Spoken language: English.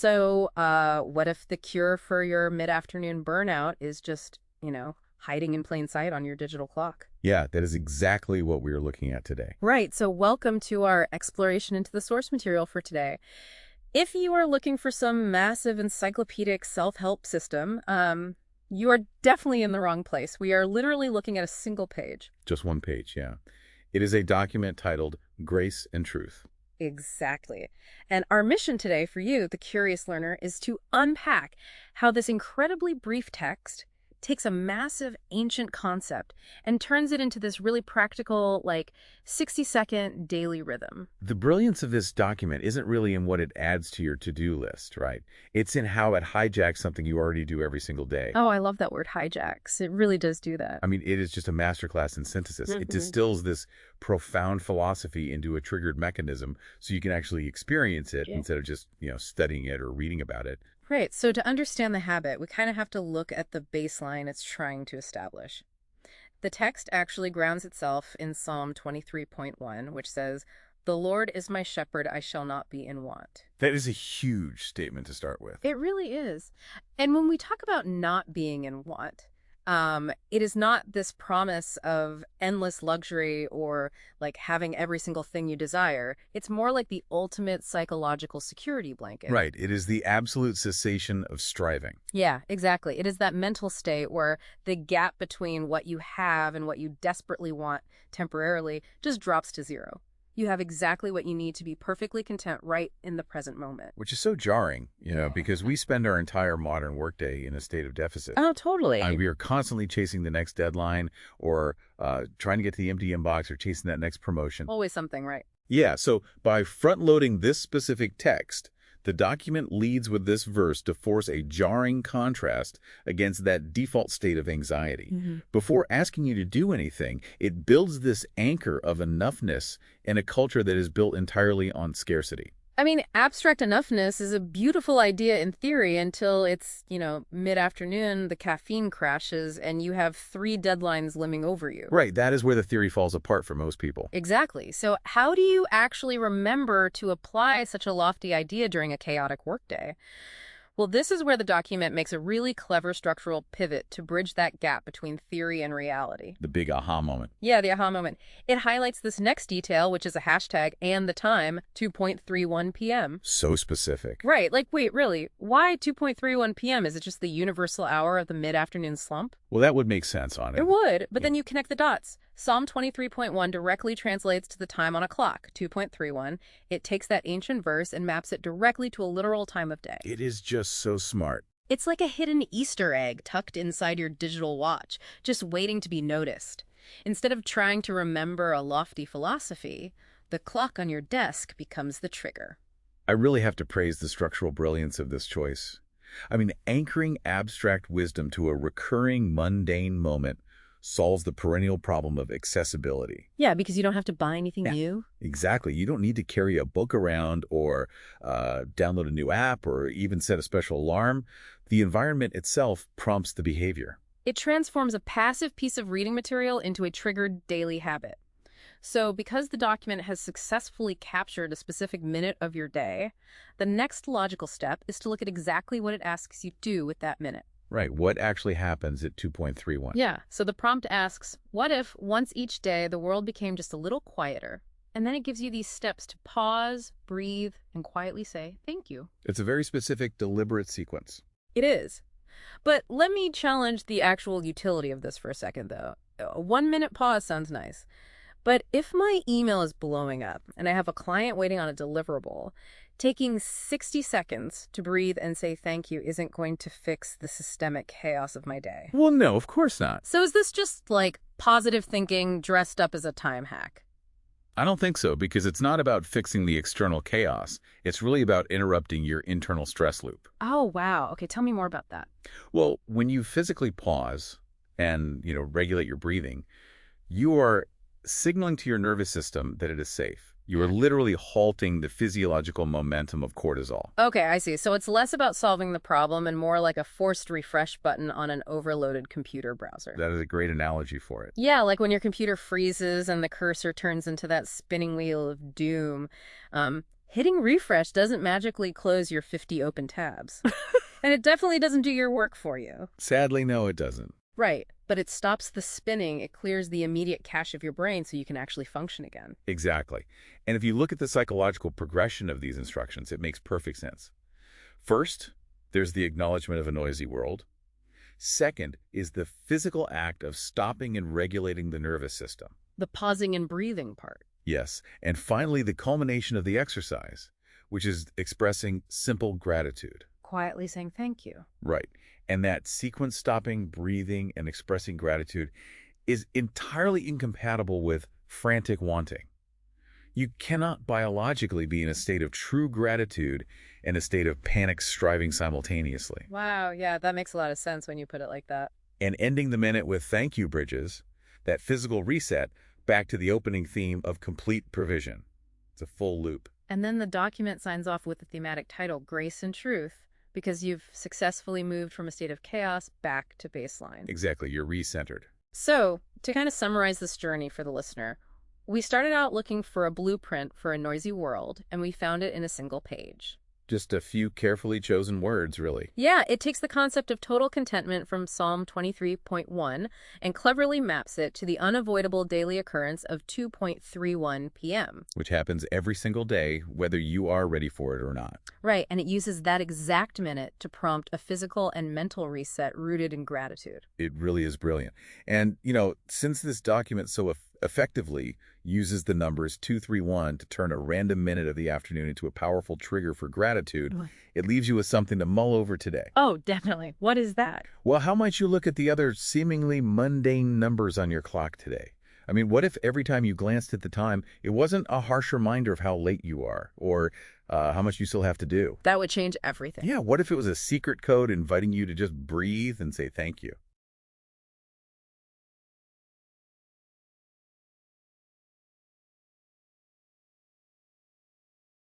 So, what if the cure for your mid-afternoon burnout is just, hiding in plain sight on your digital clock? Yeah, that is exactly what we are looking at today. Right. So, welcome to our exploration into the source material for today. If you are looking for some massive encyclopedic self-help system, you are definitely in the wrong place. We are literally looking at a single page. Just one page, yeah. It is a document titled Grace and Truth. Exactly. And our mission today for you, the curious learner, is to unpack how this incredibly brief text takes a massive ancient concept and turns it into this really practical, like 60-second daily rhythm. The brilliance of this document isn't really in what it adds to your to-do list, right? It's in how it hijacks something you already do every single day. Oh, I love that word hijacks. It really does do that. I mean, it is just a masterclass in synthesis. It Mhm. distills this profound philosophy into a triggered mechanism so you can actually experience it Yeah. instead of just, studying it or reading about it. Right. So to understand the habit, we kind of have to look at the baseline it's trying to establish. The text actually grounds itself in Psalm 23.1, which says, "The Lord is my shepherd, I shall not be in want." That is a huge statement to start with. It really is. And when we talk about not being in want, it is not this promise of endless luxury or like having every single thing you desire. It's more like the ultimate psychological security blanket. Right. It is the absolute cessation of striving. Yeah, exactly. It is that mental state where the gap between what you have and what you desperately want temporarily just drops to zero. You have exactly what you need to be perfectly content right in the present moment. Which is so jarring, because we spend our entire modern workday in a state of deficit. Oh, totally. We are constantly chasing the next deadline or trying to get to the empty inbox or chasing that next promotion. Always something, right? Yeah, so by front-loading this specific text, the document leads with this verse to force a jarring contrast against that default state of anxiety. Before asking you to do anything, it builds this anchor of enoughness in a culture that is built entirely on scarcity. I mean, abstract enoughness is a beautiful idea in theory until it's, mid-afternoon, the caffeine crashes, and you have 3 deadlines looming over you. Right, that is where the theory falls apart for most people. Exactly. So how do you actually remember to apply such a lofty idea during a chaotic workday? Well, this is where the document makes a really clever structural pivot to bridge that gap between theory and reality. The big aha moment. Yeah, the aha moment. It highlights this next detail, which is a hashtag and the time, 2:31 p.m. So specific. Right, like, wait, really? Why 2:31 p.m.? Is it just the universal hour of the mid-afternoon slump? Well, that would make sense on it. It would, but Yeah. then you connect the dots. Psalm 23.1 directly translates to the time on a clock, 2:31. It takes that ancient verse and maps it directly to a literal time of day. It is just so smart. It's like a hidden Easter egg tucked inside your digital watch, just waiting to be noticed. Instead of trying to remember a lofty philosophy, the clock on your desk becomes the trigger. I really have to praise the structural brilliance of this choice. I mean, anchoring abstract wisdom to a recurring mundane moment solves the perennial problem of accessibility. Yeah, because you don't have to buy anything Yeah. new. Exactly. You don't need to carry a book around or download a new app or even set a special alarm. The environment itself prompts the behavior. It transforms a passive piece of reading material into a triggered daily habit. So, because the document has successfully captured a specific minute of your day, the next logical step is to look at exactly what it asks you to do with that minute. Right. What actually happens at 2.31? Yeah, so the prompt asks, what if once each day the world became just a little quieter? And then it gives you these steps to pause, breathe, and quietly say, thank you. It's a very specific, deliberate sequence. It is. But let me challenge the actual utility of this for a second, though. A 1-minute pause sounds nice. But if my email is blowing up and I have a client waiting on a deliverable, taking 60 seconds to breathe and say thank you isn't going to fix the systemic chaos of my day. Well, no, of course not. So is this just like positive thinking dressed up as a time hack? I don't think so, because it's not about fixing the external chaos. It's really about interrupting your internal stress loop. Oh, wow. Okay, tell me more about that. Well, when you physically pause and, regulate your breathing, you are signaling to your nervous system that it is safe. You are literally halting the physiological momentum of cortisol. Okay, I see. So it's less about solving the problem and more like a forced refresh button on an overloaded computer browser. That is a great analogy for it. Yeah, like when your computer freezes and the cursor turns into that spinning wheel of doom. hitting refresh doesn't magically close your 50 open tabs. And it definitely doesn't do your work for you. Sadly, no, it doesn't. Right, but it stops the spinning. It clears the immediate cache of your brain so you can actually function again. Exactly. And if you look at the psychological progression of these instructions, it makes perfect sense. First, there's the acknowledgement of a noisy world. Second is the physical act of stopping and regulating the nervous system. The pausing and breathing part. Yes. And finally, the culmination of the exercise, which is expressing simple gratitude. Quietly saying thank you. Right. And that sequence stopping, breathing, and expressing gratitude is entirely incompatible with frantic wanting. You cannot biologically be in a state of true gratitude and a state of panic striving simultaneously. Wow, yeah, that makes a lot of sense when you put it like that. And ending the minute with thank you bridges, that physical reset back to the opening theme of complete provision. It's a full loop. And then the document signs off with the thematic title, Grace and Truth, because you've successfully moved from a state of chaos back to baseline. Exactly, you're recentered. So, to kind of summarize this journey for the listener, we started out looking for a blueprint for a noisy world, and we found it in a single page. Just a few carefully chosen words, really. Yeah, it takes the concept of total contentment from Psalm 23.1 and cleverly maps it to the unavoidable daily occurrence of 2:31 p.m. Which happens every single day, whether you are ready for it or not. Right, and it uses that exact minute to prompt a physical and mental reset rooted in gratitude. It really is brilliant. And, since this document so effectively uses the numbers 231 to turn a random minute of the afternoon into a powerful trigger for gratitude, it leaves you with something to mull over today. Oh, definitely. What is that? Well, how might you look at the other seemingly mundane numbers on your clock today? I mean, what if every time you glanced at the time, it wasn't a harsh reminder of how late you are or how much you still have to do? That would change everything. Yeah, what if it was a secret code inviting you to just breathe and say thank you?